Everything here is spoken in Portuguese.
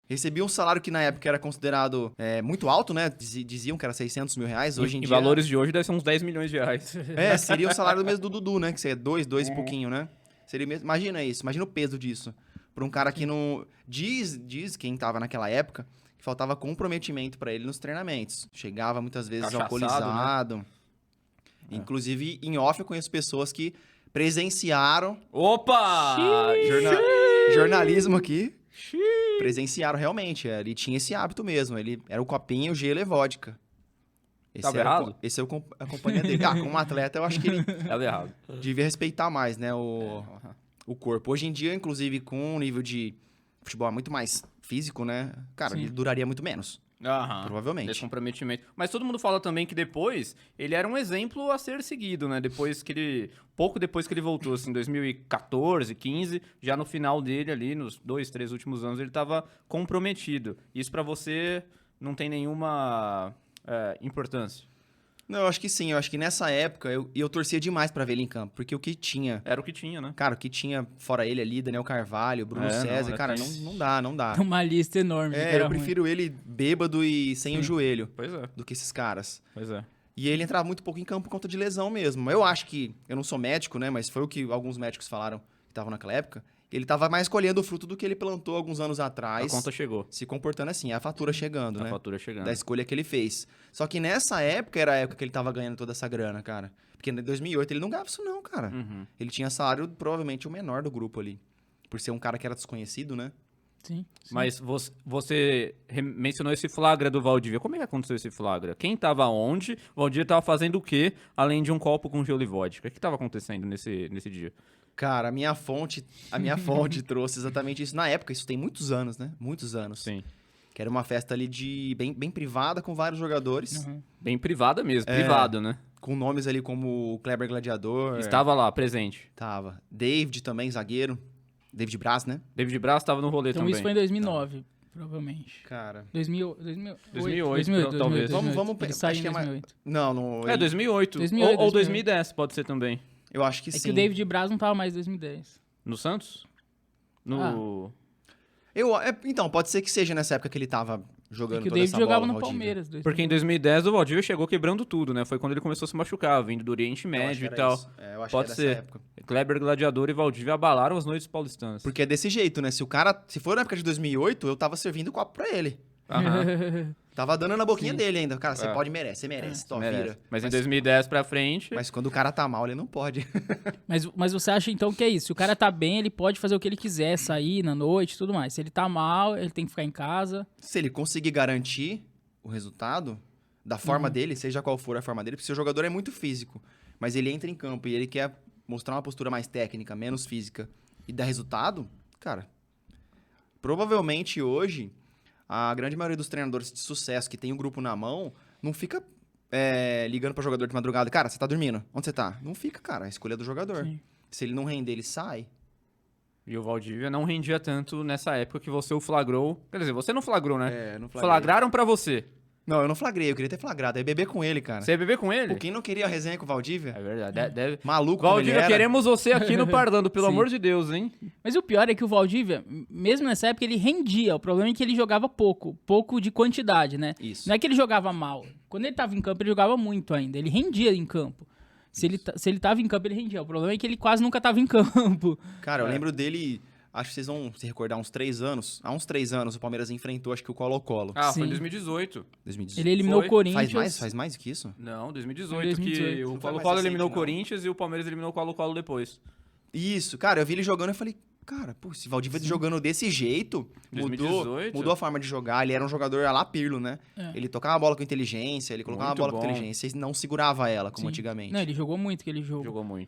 Recebia um salário que na época era considerado muito alto, né? Diziam que era 600 mil reais. Hoje em dia... valores de hoje deve ser uns 10 milhões de reais. Seria o salário mesmo do Dudu, né? Que seria dois e pouquinho, né? Seria mesmo... Imagina isso, imagina o peso disso. Pra um cara que não... Diz quem tava naquela época que faltava comprometimento pra ele nos treinamentos. Chegava muitas vezes Cachaçado, alcoolizado. né? Inclusive, em off, eu conheço pessoas que presenciaram... Opa! Jornalismo aqui. Presenciaram realmente. Ele tinha esse hábito mesmo. Ele era o copinho, o gelo e vodka. Tava errado? Esse é a companhia dele. Como atleta, eu acho que ele Tava errado. devia respeitar mais, né, o corpo. Hoje em dia, inclusive, com um nível de futebol muito mais físico, né, cara, Sim. ele duraria muito menos. Aham. Provavelmente. Descomprometimento. Mas todo mundo fala também que depois ele era um exemplo a ser seguido, né? Pouco depois que ele voltou, assim, em 2014, 15, já no final dele ali, nos 2, 3 últimos anos, ele tava comprometido. Isso pra você não tem nenhuma importância? Não, eu acho que sim. Eu acho que nessa época eu torcia demais pra ver ele em campo. Porque o que tinha... Era o que tinha, né? Cara, o que tinha fora ele ali, Daniel Carvalho, Bruno Não, César, era cara, tenso. não dá. Uma lista enorme. de cara Eu ruim. prefiro ele bêbado e sem o joelho Pois é, do que esses caras. pois é. E ele entrava muito pouco em campo por conta de lesão mesmo. Eu acho que, eu não sou médico, né, mas foi o que alguns médicos falaram que estavam naquela época. Ele tava mais colhendo o fruto do que ele plantou alguns anos atrás. A conta chegou. Se comportando assim, a fatura chegando, A né? fatura chegando. Da escolha que ele fez. Só que nessa época era a época que ele tava ganhando toda essa grana, cara. Porque em 2008 ele não ganhava isso não, cara. Uhum. Ele tinha salário provavelmente o menor do grupo ali. Por ser um cara que era desconhecido, né? Sim. Mas você mencionou esse flagra do Valdívia. Como é que aconteceu esse flagra? Quem tava onde? O Valdívia tava fazendo o quê? Além de um copo com gelo e vodka. O que tava acontecendo nesse dia? Cara, a minha fonte trouxe exatamente isso. Na época, isso tem muitos anos, né? Muitos anos. Sim. Que era uma festa ali bem privada, com vários jogadores. Uhum. Bem privada mesmo, privado, né? Com nomes ali como o Kleber Gladiador. Estava lá, presente. Tava. David também, zagueiro. David Braz, né? David Braz estava no rolê Então também. isso foi em 2009, provavelmente. Cara... 2008, talvez. Vamos Ele acho saiu em que é mais- 2008. Não... É, 2008. 2008, Ou 2010, pode ser também. Eu acho que É sim. que o David Braz não tava mais em 2010. No Santos? No... Então, pode ser que seja nessa época que ele tava jogando É que o toda David essa jogava bola, no Valdívia. Palmeiras. Porque em 2010 o Valdívia chegou quebrando tudo, né? Foi quando ele começou a se machucar, vindo do Oriente Eu acho Médio que e era tal. isso. Eu acho Pode que era ser. dessa época. Kleber Gladiador e Valdívia abalaram as noites paulistanas. Porque é desse jeito, né? Se for na época de 2008, eu tava servindo copo pra ele. Aham. Tava dando na boquinha Sim. dele ainda. Cara, você É. pode, merece, você merece, tó, Merece. vira. Mas em 2010 pra frente... Mas quando o cara tá mal, ele não pode. Mas você acha então que é isso? Se o cara tá bem, ele pode fazer o que ele quiser, sair na noite e tudo mais. Se ele tá mal, ele tem que ficar em casa. Se ele conseguir garantir o resultado da forma dele, seja qual for a forma dele, porque o jogador é muito físico, mas ele entra em campo e ele quer mostrar uma postura mais técnica, menos física e dar resultado, cara, provavelmente hoje a grande maioria dos treinadores de sucesso que tem o grupo na mão não fica ligando para jogador de madrugada, cara, você tá dormindo? Onde você tá? Não fica, cara, a escolha é do jogador. Sim. Se ele não render, ele sai. E o Valdívia não rendia tanto nessa época que você o flagrou. Quer dizer, você não flagrou, né? Não Flagraram pra você. Não, eu não flagrei, eu queria ter flagrado, é beber com ele, cara. Você ia beber com ele? Pô, quem não queria a resenha com o Valdívia? É verdade. Deve... Maluco como ele Valdívia, era. queremos você aqui no Parlando, pelo Sim. amor de Deus, hein? Mas o pior é que o Valdívia, mesmo nessa época, ele rendia. O problema é que ele jogava pouco de quantidade, né? Isso. Não é que ele jogava mal. Quando ele tava em campo, ele jogava muito ainda. Ele rendia em campo. Se ele tava em campo, ele rendia. O problema é que ele quase nunca tava em campo. Cara, eu lembro dele, acho que vocês vão se recordar, uns 3 anos. Há uns 3 anos o Palmeiras enfrentou, acho que o Colo-Colo. Ah, foi em Sim. 2018. 2018. Ele eliminou Foi. o Corinthians. Faz mais do que isso? Não, 2018, Foi 2018. que Não o foi Colo-Colo mais eliminou o recente, não. Corinthians e o Palmeiras eliminou o Colo-Colo depois. Isso, cara, eu vi ele jogando e falei, cara, pô, esse Valdívia jogando desse jeito, 2018. mudou a forma de jogar. Ele era um jogador a lá Pirlo, né? É. Ele tocava a bola com inteligência, ele colocava Muito a bola com bom. inteligência e não segurava ela, como Sim. antigamente. Não, ele jogou muito aquele jogo. Jogou muito.